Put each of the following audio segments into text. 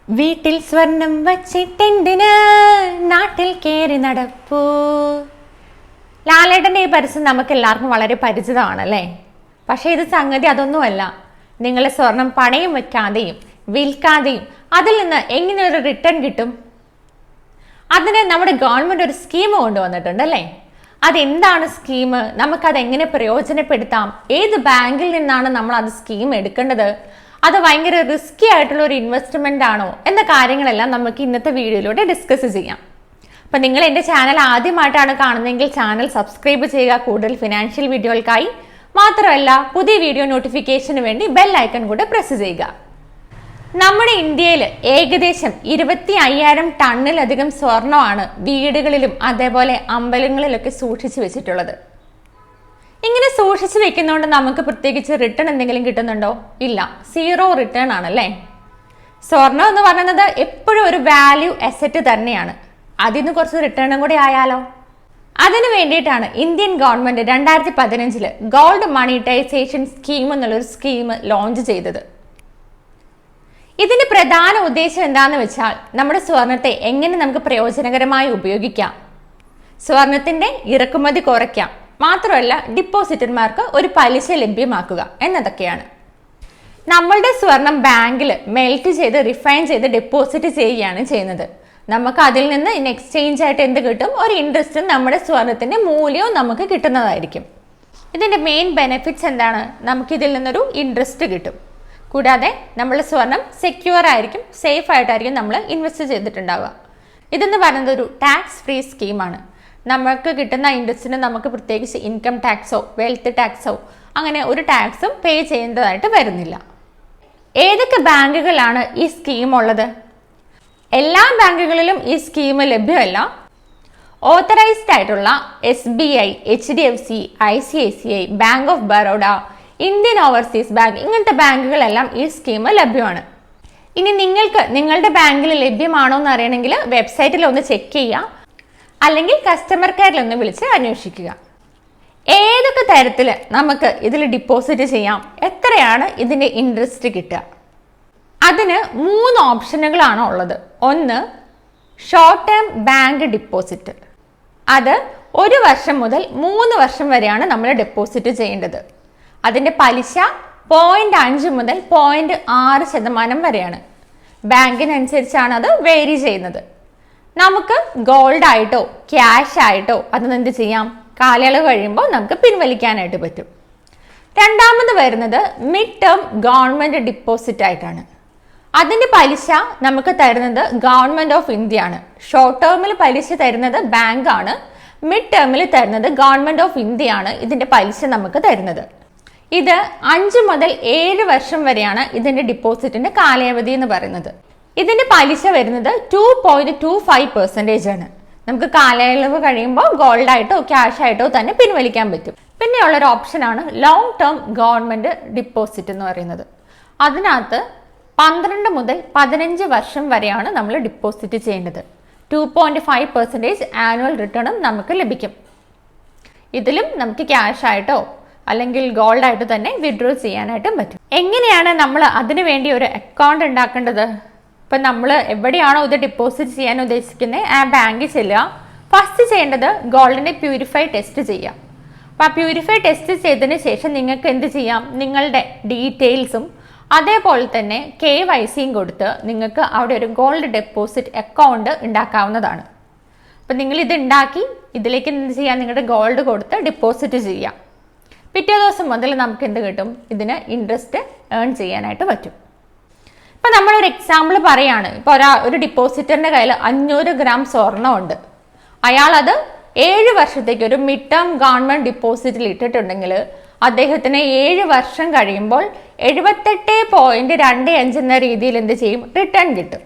വീട്ടിൽ സ്വർണം വച്ചിട്ടെന്തിന് നാട്ടിൽ കേറി നടപ്പൂ. ലാലേട്ടൻ്റെ ഈ പരസ്യം നമുക്ക് എല്ലാവർക്കും വളരെ പരിചിതമാണല്ലേ. പക്ഷേ ഇത് സംഗതി അതൊന്നുമല്ല. നിങ്ങൾ സ്വർണം പണയം വെക്കാതെയും വിൽക്കാതെയും അതിൽ നിന്ന് എങ്ങനെ ഒരു റിട്ടേൺ കിട്ടും? അതിന് നമ്മുടെ ഗവൺമെന്റ് ഒരു സ്കീം കൊണ്ടുവന്നിട്ടുണ്ടല്ലേ. അതെന്താണ് സ്കീം? നമുക്കത് എങ്ങനെ പ്രയോജനപ്പെടുത്താം? ഏത് ബാങ്കിൽ നിന്നാണ് നമ്മൾ അത് സ്കീം എടുക്കേണ്ടത്? അത് ഭയങ്കര റിസ്കി ആയിട്ടുള്ള ഒരു ഇൻവെസ്റ്റ്മെന്റ് ആണോ എന്ന കാര്യങ്ങളെല്ലാം നമുക്ക് ഇന്നത്തെ വീഡിയോയിലൂടെ ഡിസ്കസ് ചെയ്യാം. അപ്പൊ നിങ്ങൾ എൻ്റെ ചാനൽ ആദ്യമായിട്ടാണ് കാണുന്നതെങ്കിൽ ചാനൽ സബ്സ്ക്രൈബ് ചെയ്യുക, കൂടുതൽ ഫിനാൻഷ്യൽ വീഡിയോകൾക്കായി. മാത്രമല്ല പുതിയ വീഡിയോ നോട്ടിഫിക്കേഷന് വേണ്ടി ബെൽ ഐക്കൺ കൂടെ പ്രസ് ചെയ്യുക. നമ്മുടെ ഇന്ത്യയിൽ ഏകദേശം 25,000 ടണ്ണിലധികം സ്വർണ്ണമാണ് വീടുകളിലും അതേപോലെ അമ്പലങ്ങളിലൊക്കെ സൂക്ഷിച്ചു വെച്ചിട്ടുള്ളത്. ഇങ്ങനെ സൂക്ഷിച്ചു വെക്കുന്നതുകൊണ്ട് നമുക്ക് പ്രത്യേകിച്ച് റിട്ടേൺ എന്തെങ്കിലും കിട്ടുന്നുണ്ടോ? ഇല്ല, സീറോ റിട്ടേൺ ആണല്ലേ. സ്വർണം എന്ന് പറയുന്നത് എപ്പോഴും ഒരു വാല്യൂ അസറ്റ് തന്നെയാണ്. അതിന് കുറച്ച് റിട്ടേണും കൂടി ആയാലോ? അതിനു വേണ്ടിയിട്ടാണ് Indian government 2015 gold monetisation scheme എന്നുള്ളൊരു സ്കീം ലോഞ്ച് ചെയ്തത്. ഇതിന്റെ പ്രധാന ഉദ്ദേശം എന്താണെന്ന് വെച്ചാൽ നമ്മുടെ സ്വർണത്തെ എങ്ങനെ നമുക്ക് പ്രയോജനകരമായി ഉപയോഗിക്കാം, സ്വർണത്തിന്റെ ഇറക്കുമതി കുറയ്ക്കാം, മാത്രമല്ല ഡിപ്പോസിറ്റർമാർക്ക് ഒരു പലിശ ലഭ്യമാക്കുക എന്നതൊക്കെയാണ്. നമ്മളുടെ സ്വർണം ബാങ്കിൽ മെൽറ്റ് ചെയ്ത് റിഫൈൻ ചെയ്ത് ഡെപ്പോസിറ്റ് ചെയ്യുകയാണ് ചെയ്യുന്നത്. നമുക്ക് അതിൽ നിന്ന് ഇൻ എക്സ്ചേഞ്ച് ആയിട്ട് എന്ത് കിട്ടും? ഒരു ഇൻട്രസ്റ്റും നമ്മുടെ സ്വർണത്തിന്റെ മൂല്യവും നമുക്ക് കിട്ടുന്നതായിരിക്കും. ഇതിന്റെ മെയിൻ ബെനിഫിറ്റ്സ് എന്താണ്? നമുക്കിതിൽ നിന്നൊരു ഇൻട്രസ്റ്റ് കിട്ടും. കൂടാതെ നമ്മളുടെ സ്വർണം സെക്യൂർ ആയിരിക്കും, സേഫ് ആയിട്ടായിരിക്കും നമ്മൾ ഇൻവെസ്റ്റ് ചെയ്തിട്ടുണ്ടാവുക. ഇതെന്ന് പറയുന്നത് ഒരു ടാക്സ് ഫ്രീ സ്കീമാണ്. നമുക്ക് കിട്ടുന്ന ഇൻട്രസ്റ്റിന് നമുക്ക് പ്രത്യേകിച്ച് ഇൻകം ടാക്സോ വെൽത്ത് ടാക്സോ അങ്ങനെ ഒരു ടാക്സും പേ ചെയ്യേണ്ടതായിട്ട് വരുന്നില്ല. ഏതൊക്കെ ബാങ്കുകളാണ് ഈ സ്കീം ഉള്ളത്? എല്ലാ ബാങ്കുകളിലും ഈ സ്കീം ലഭ്യമല്ല. ഓത്തറൈസ്ഡ് ആയിട്ടുള്ള SBI, HDFC, ICICI, bank of Baroda, Indian overseas bank, ഇങ്ങനത്തെ ബാങ്കുകളെല്ലാം ഈ സ്കീം ലഭ്യമാണ്. ഇനി നിങ്ങൾക്ക് നിങ്ങളുടെ ബാങ്കിൽ ലഭ്യമാണോ എന്ന് അറിയണമെങ്കിൽ വെബ്സൈറ്റിൽ ഒന്ന് ചെക്ക് ചെയ്യുക, അല്ലെങ്കിൽ കസ്റ്റമർ കെയറിൽ ഒന്ന് വിളിച്ച് അന്വേഷിക്കുക. ഏതൊക്കെ തരത്തിൽ നമുക്ക് ഇതിൽ ഡിപ്പോസിറ്റ് ചെയ്യാം? എത്രയാണ് ഇതിന്റെ ഇൻട്രസ്റ്റ് കിട്ടുക? അതിന് 3 ഓപ്ഷനുകളാണ് ഉള്ളത്. ഒന്ന്, ഷോർട്ട് ടേം ബാങ്ക് ഡിപ്പോസിറ്റ്. അത് 1 വർഷം മുതൽ 3 വർഷം വരെയാണ് നമ്മൾ ഡെപ്പോസിറ്റ് ചെയ്യേണ്ടത്. അതിന്റെ പലിശ 0.5 മുതൽ 0.6% വരെയാണ്. ബാങ്കിനനുസരിച്ചാണ് അത് വേരി ചെയ്യുന്നത്. നമുക്ക് ഗോൾഡ് ആയിട്ടോ ക്യാഷ് ആയിട്ടോ അതൊന്നും എന്ത് ചെയ്യാം? കാലയളവ് കഴിയുമ്പോൾ നമുക്ക് പിൻവലിക്കാനായിട്ട് പറ്റും. രണ്ടാമത് വരുന്നത് മിഡ് ടേം ഗവൺമെന്റ് ഡിപ്പോസിറ്റ് ആയിട്ടാണ്. അതിന്റെ പലിശ നമുക്ക് തരുന്നത് ഗവൺമെന്റ് ഓഫ് ഇന്ത്യ ആണ്. ഷോർട്ട് ടേമിൽ പലിശ തരുന്നത് ബാങ്ക് ആണ്, മിഡ് ടേമിൽ തരുന്നത് ഗവൺമെന്റ് ഓഫ് ഇന്ത്യ ആണ് ഇതിന്റെ പലിശ നമുക്ക് തരുന്നത്. ഇത് 5 മുതൽ 7 വർഷം വരെയാണ് ഇതിന്റെ ഡിപ്പോസിറ്റിന്റെ കാലാവധി എന്ന് പറയുന്നത്. ഇതിന്റെ പലിശ വരുന്നത് 2.25% ആണ്. നമുക്ക് കാലയളവ് കഴിയുമ്പോൾ ഗോൾഡ് ആയിട്ടോ ക്യാഷ് ആയിട്ടോ തന്നെ പിൻവലിക്കാൻ പറ്റും. പിന്നെയുള്ള ഒരു ഓപ്ഷനാണ് ലോങ് ടേം ഗവൺമെന്റ് ഡിപ്പോസിറ്റ് എന്ന് പറയുന്നത്. അതിനകത്ത് 12 മുതൽ 15 വർഷം വരെയാണ് നമ്മൾ ഡിപ്പോസിറ്റ് ചെയ്യേണ്ടത്. 2.5% ആനുവൽ റിട്ടേണും നമുക്ക് ലഭിക്കും. ഇതിലും നമുക്ക് ക്യാഷ് ആയിട്ടോ അല്ലെങ്കിൽ ഗോൾഡ് ആയിട്ട് തന്നെ വിഡ്രോ ചെയ്യാനായിട്ടും പറ്റും. എങ്ങനെയാണ് നമ്മൾ അതിനു വേണ്ടി ഒരു അക്കൗണ്ട് ഉണ്ടാക്കേണ്ടത്? ഇപ്പം നമ്മൾ എവിടെയാണോ ഇത് ഡെപ്പോസിറ്റ് ചെയ്യാൻ ഉദ്ദേശിക്കുന്നത് ആ ബാങ്കിൽ ചെല്ലുക. ഫസ്റ്റ് ചെയ്യേണ്ടത് ഗോൾഡിന്റെ പ്യൂരിഫൈ ടെസ്റ്റ് ചെയ്യാം. അപ്പം ആ പ്യൂരിഫൈ ടെസ്റ്റ് ചെയ്തതിന് ശേഷം നിങ്ങൾക്ക് എന്ത് ചെയ്യാം? നിങ്ങളുടെ ഡീറ്റെയിൽസും അതേപോലെ തന്നെ KYCയും കൊടുത്ത് നിങ്ങൾക്ക് അവിടെ ഒരു ഗോൾഡ് ഡെപ്പോസിറ്റ് അക്കൗണ്ട് ഉണ്ടാക്കാവുന്നതാണ്. അപ്പം നിങ്ങൾ ഇത് ഉണ്ടാക്കി ഇതിലേക്ക് എന്ത് ചെയ്യാം? നിങ്ങളുടെ ഗോൾഡ് കൊടുത്ത് ഡെപ്പോസിറ്റ് ചെയ്യാം. പിറ്റേ ദിവസം മുതൽ നമുക്ക് എന്ത് കിട്ടും? ഇതിന് ഇൻട്രസ്റ്റ് ഏൺ ചെയ്യാനായിട്ട് പറ്റും. ഇപ്പം നമ്മളൊരു എക്സാമ്പിൾ പറയാണ്. ഇപ്പോൾ ഒരു ഡിപ്പോസിറ്ററിന്റെ കയ്യിൽ 500 ഗ്രാം സ്വർണ്ണമുണ്ട്. അയാൾ അത് 7 വർഷത്തേക്ക് ഒരു മിഡ് ടേം ഗവൺമെന്റ് ഡിപ്പോസിറ്റിൽ ഇട്ടിട്ടുണ്ടെങ്കിൽ അദ്ദേഹത്തിന് 7 വർഷം കഴിയുമ്പോൾ 78.25 എന്ന രീതിയിൽ എന്ത് ചെയ്യും? റിട്ടേൺ കിട്ടും.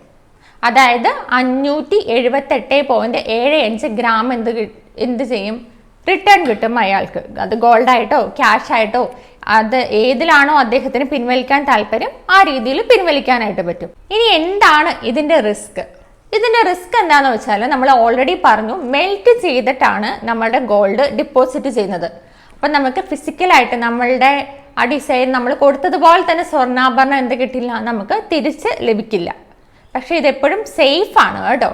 അതായത് 578.75 ഗ്രാം എന്ത് ചെയ്യും? റിട്ടേൺ കിട്ടും അയാൾക്ക്. അത് ഗോൾഡ് ആയിട്ടോ ക്യാഷ് ആയിട്ടോ അത് ഏതിലാണോ അദ്ദേഹത്തിന് പിൻവലിക്കാൻ താല്പര്യം ആ രീതിയിൽ പിൻവലിക്കാനായിട്ട് പറ്റും. ഇനി എന്താണ് ഇതിന്റെ റിസ്ക്? ഇതിന്റെ റിസ്ക് എന്താണെന്ന് വെച്ചാൽ നമ്മൾ ഓൾറെഡി പറഞ്ഞു, മെൽറ്റ് ചെയ്തിട്ടാണ് നമ്മളുടെ ഗോൾഡ് ഡിപ്പോസിറ്റ് ചെയ്യുന്നത്. അപ്പം നമുക്ക് ഫിസിക്കലായിട്ട് നമ്മളുടെ ആ ഡിസൈൻ നമ്മൾ കൊടുത്തതുപോലെ തന്നെ സ്വർണ്ണാഭരണം എന്ത് കിട്ടില്ല, നമുക്ക് തിരിച്ച് ലഭിക്കില്ല. പക്ഷെ ഇതെപ്പോഴും സേഫ് ആണ് കേട്ടോ.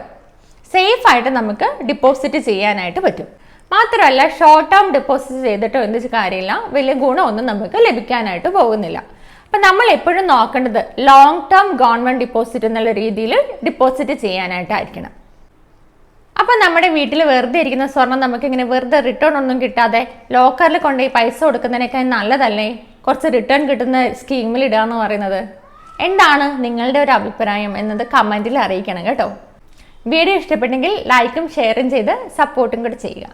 സേഫ് ആയിട്ട് നമുക്ക് ഡിപ്പോസിറ്റ് ചെയ്യാനായിട്ട് പറ്റും. മാത്രമല്ല ഷോർട്ട് ടേം ഡെപ്പോസിറ്റ് ചെയ്തിട്ടോ എന്ത് കാര്യമില്ല, വലിയ ഗുണമൊന്നും നമുക്ക് ലഭിക്കാനായിട്ട് പോകുന്നില്ല. അപ്പം നമ്മൾ എപ്പോഴും നോക്കേണ്ടത് ലോങ് ടേം ഗവൺമെന്റ് ഡിപ്പോസിറ്റ് എന്നുള്ള രീതിയിൽ ഡിപ്പോസിറ്റ് ചെയ്യാനായിട്ടായിരിക്കണം. അപ്പം നമ്മുടെ വീട്ടിൽ വെറുതെ ഇരിക്കുന്ന സ്വർണം നമുക്ക് ഇങ്ങനെ വെറുതെ റിട്ടേൺ ഒന്നും കിട്ടാതെ ലോക്കറിൽ കൊണ്ടുപോയി പൈസ കൊടുക്കുന്നതിനേക്കാൾ നല്ലതല്ലേ കുറച്ച് റിട്ടേൺ കിട്ടുന്ന സ്കീമിൽ ഇടുക എന്ന് പറയുന്നത്? എന്താണ് നിങ്ങളുടെ ഒരു അഭിപ്രായം എന്നത് കമൻറ്റിൽ അറിയിക്കണം കേട്ടോ. വീഡിയോ ഇഷ്ടപ്പെട്ടെങ്കിൽ ലൈക്കും ഷെയറും ചെയ്ത് സപ്പോർട്ടും കൂടി ചെയ്യുക.